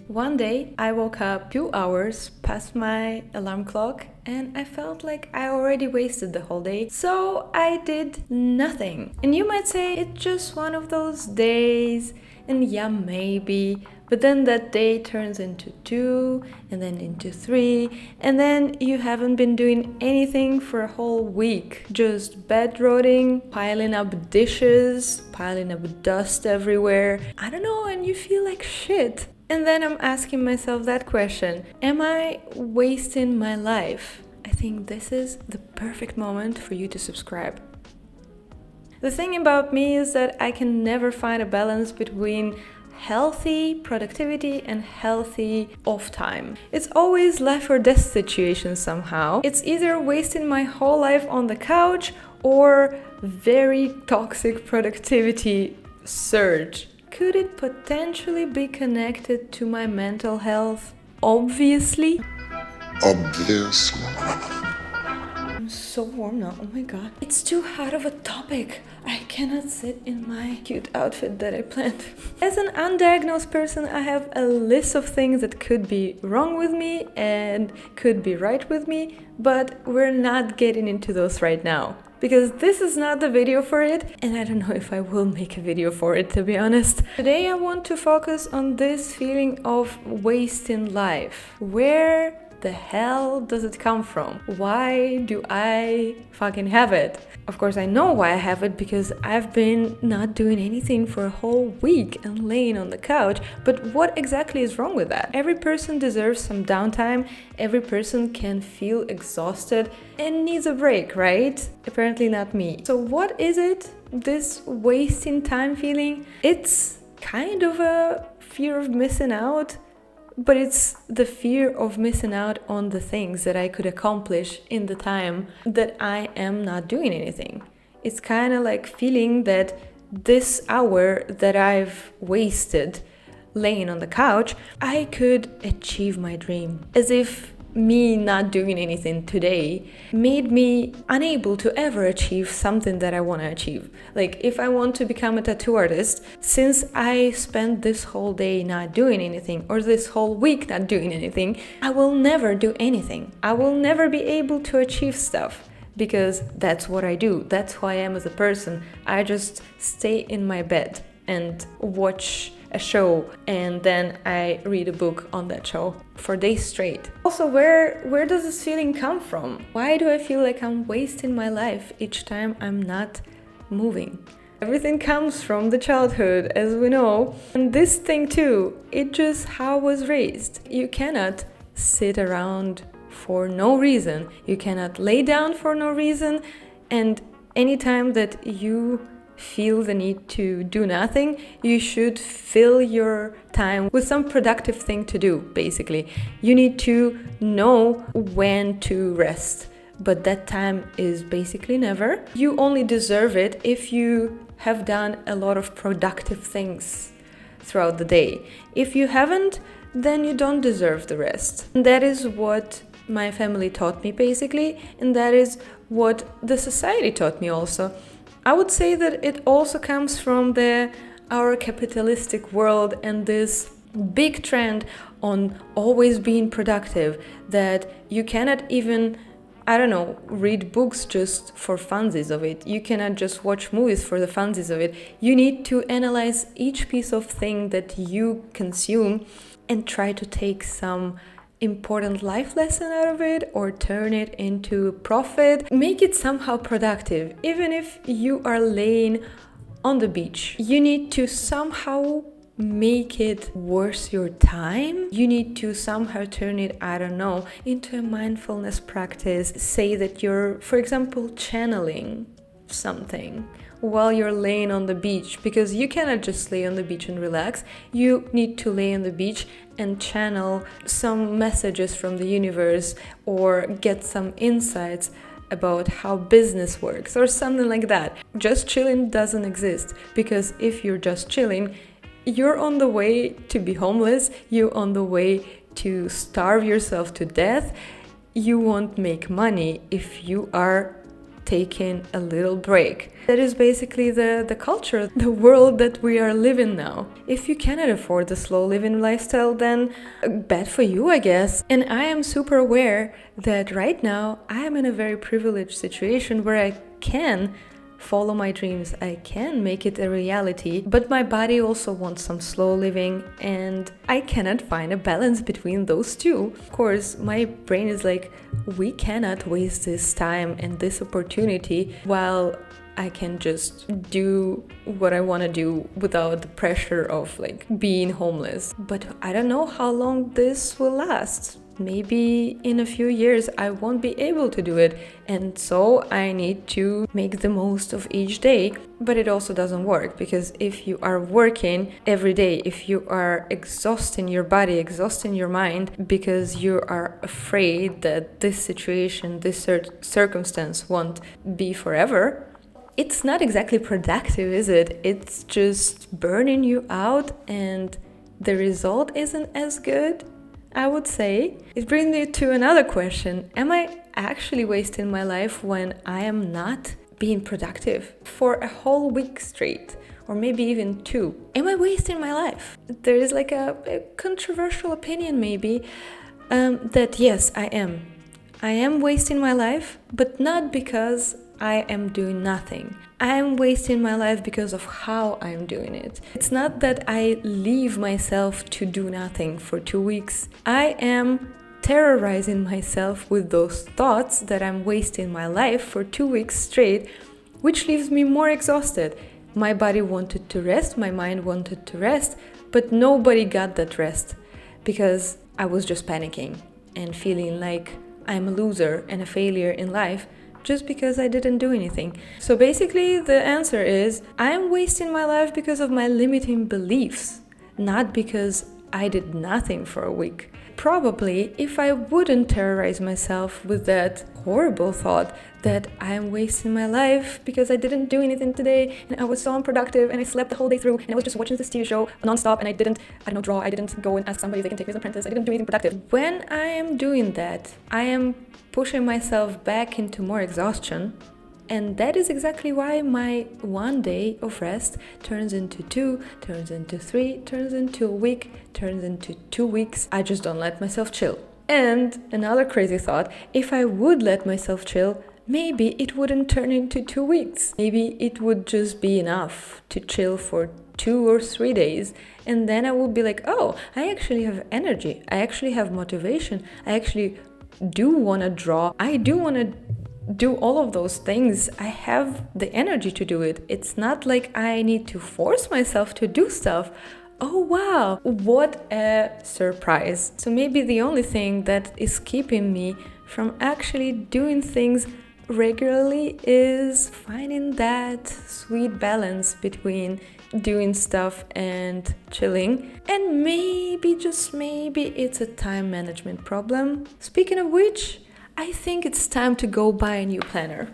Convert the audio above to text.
One day I woke up 2 hours past my alarm clock and I felt like I already wasted the whole day, so I did nothing. And you might say it's just one of those days, and yeah, maybe, but then that day turns into 2 and then into 3, and then you haven't been doing anything for a whole week. Just bed rotting, piling up dishes, piling up dust everywhere. I don't know, and you feel like shit. And then I'm asking myself that question: am I wasting my life? I think this is the perfect moment for you to subscribe. The thing about me is that I can never find a balance between healthy productivity and healthy off time. It's always life or death situation somehow. It's either wasting my whole life on the couch or very toxic productivity surge. Could it potentially be connected to my mental health? Obviously. I'm so warm now, oh my god. It's too hard of a topic. I cannot sit in my cute outfit that I planned. As an undiagnosed person, I have a list of things that could be wrong with me and could be right with me, but we're not getting into those right now, because this is not the video for it, and I don't know if I will make a video for it, to be honest. Today I want to focus on this feeling of wasting life. Where the hell does it come from? Why do I fucking have it? Of course I know why I have it, because I've been not doing anything for a whole week and laying on the couch. But what exactly is wrong with that? Every person deserves some downtime. Every person can feel exhausted and needs a break, right? Apparently not me. So what is it, this wasting time feeling? It's kind of a fear of missing out. But it's the fear of missing out on the things that I could accomplish in the time that I am not doing anything. It's kind of like feeling that this hour that I've wasted laying on the couch, I could achieve my dream. As if me not doing anything today made me unable to ever achieve something that I want to achieve. Like if I want to become a tattoo artist, since I spent this whole day not doing anything, or this whole week not doing anything, I will never do anything. I will never be able to achieve stuff, because that's what I do. That's who I am as a person. I just stay in my bed and watch a show, and then I read a book on that show for days straight. Also, where does this feeling come from? Why do I feel like I'm wasting my life each time I'm not moving? Everything comes from the childhood, as we know. And this thing too, it's just how I was raised. You cannot sit around for no reason. You cannot lay down for no reason. And anytime that you feel the need to do nothing, you should fill your time with some productive thing to do, basically. You need to know when to rest, but that time is basically never. You only deserve it if you have done a lot of productive things throughout the day. If you haven't, then you don't deserve the rest. And that is what my family taught me, basically, and that is what the society taught me also. I would say that it also comes from our capitalistic world and this big trend on always being productive, that you cannot even, read books just for funsies of it. You cannot just watch movies for the funsies of it. You need to analyze each piece of thing that you consume and try to take some important life lesson out of it, or turn it into profit. Make it somehow productive. Even if you are laying on the beach, you need to somehow make it worth your time. You need to somehow turn it, into a mindfulness practice. Say that you're, for example, channeling something while you're laying on the beach, because you cannot just lay on the beach and relax. You need to lay on the beach and channel some messages from the universe, or get some insights about how business works, or something like that. Just chilling doesn't exist, because if you're just chilling, you're on the way to be homeless, you're on the way to starve yourself to death. You won't make money if you are taking a little break. That is basically the culture, the world that we are living now. If you cannot afford the slow living lifestyle, then bad for you, I guess. And I am super aware that right now I am in a very privileged situation where I can follow my dreams, I can make it a reality, but my body also wants some slow living and I cannot find a balance between those two. Of course, my brain is like, we cannot waste this time and this opportunity while I can just do what I want to do without the pressure of like being homeless. But I don't know how long this will last. Maybe in a few years I won't be able to do it, and so I need to make the most of each day. But it also doesn't work, because if you are working every day, if you are exhausting your body, exhausting your mind because you are afraid that this situation, this circumstance won't be forever, it's not exactly productive, is it? It's just burning you out and the result isn't as good, I would say. It brings me to another question. Am I actually wasting my life when I am not being productive for a whole week straight? Or maybe even 2? Am I wasting my life? There is like a controversial opinion maybe that yes, I am. I am wasting my life, but not because I am doing nothing. I am wasting my life because of how I'm doing it. It's not that I leave myself to do nothing for 2 weeks. I am terrorizing myself with those thoughts that I'm wasting my life for 2 weeks straight, which leaves me more exhausted. My body wanted to rest, my mind wanted to rest, but nobody got that rest because I was just panicking and feeling like I'm a loser and a failure in life just because I didn't do anything. So basically the answer is I'm wasting my life because of my limiting beliefs, not because I did nothing for a week. Probably if I wouldn't terrorize myself with that horrible thought that I'm wasting my life because I didn't do anything today and I was so unproductive and I slept the whole day through and I was just watching this TV show non-stop and I didn't draw, I didn't go and ask somebody if they can take me as an apprentice, I didn't do anything productive. When I am doing that, I am pushing myself back into more exhaustion, and that is exactly why my 1 day of rest turns into 2, turns into 3, turns into a week, turns into 2 weeks. I just don't let myself chill. And another crazy thought, if I would let myself chill, maybe it wouldn't turn into 2 weeks. Maybe it would just be enough to chill for 2 or 3 days, and then I would be like, oh, I actually have energy, I actually have motivation, I actually do want to draw, I do want to do all of those things, I have the energy to do it. It's not like I need to force myself to do stuff. Oh wow, what a surprise. So maybe the only thing that is keeping me from actually doing things regularly is finding that sweet balance between doing stuff and chilling. And maybe, just maybe, it's a time management problem. Speaking of which, I think it's time to go buy a new planner.